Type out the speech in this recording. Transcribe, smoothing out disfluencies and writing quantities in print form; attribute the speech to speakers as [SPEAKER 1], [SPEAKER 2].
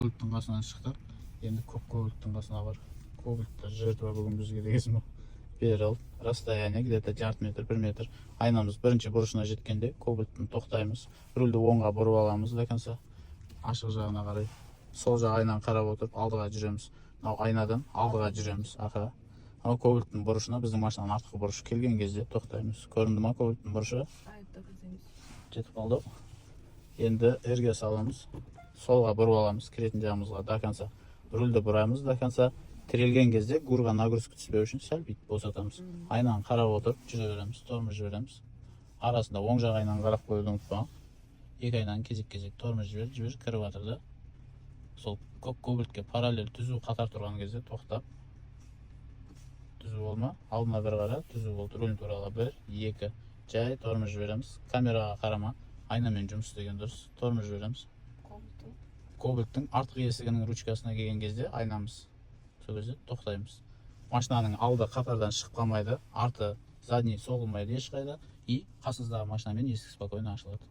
[SPEAKER 1] Кобальттың қасынан шықтық. Енді көк кобальттың қасына бар. Кобальтты жертва бүгін бізге дегенсің бере алды. Расстояние где-то жарты метр, 1 метр. Айнамыз бірінші бұрышына жеткенде кобальттың тоқтаймыз. Рульді оңға бұрып аламыз до конца. Ашық жағына қарай. Сол жақ айнаны қарап отырып алдыға жүреміз. Мынау айнадан алдыға жүреміз. Ақыра. Ал кобальттың бұрышына біздің машинаның артқы бұрышы келген кезде тоқтаймыз. Көрінді ма кобальттың бұрышы? Жетіп қалдық. Енді эрге саламыз. Солға бұрып аламыз, кіретін жағымызға до конца. Рульді бұрамыз до конца. Тірелген кезде гурға нагрузка түспеу үшін сәл бүйтіп босатамыз. Айнаны қарап отырып жүре береміз, тормоз жібереміз. Арасында оң жақ айнаны қарап қоюды ұмытпаңыз. Екі айнаны кезек-кезек тормоз жіберіп кіріп жатыр да. Сол көк кобальтке параллель түзу қатар тұрған кезде тоқтап. Түзу болма, алдына бір қара, түзу болды. Руль туралы 1, 2, жай тормоз жібереміз. Камераға қарама, айнамен жұмыс істеген дұрыс. Тормоз жібереміз. Кобальттың артқы есігінің ручкасына келген кезде айнамыз. Сол кезде тоқтаймыз. Машинаның алды қатардан шығып қалмайды, арты задний соғылмайды ешқайда, и қасыңыздағы машинамен есік спокойно ашылады.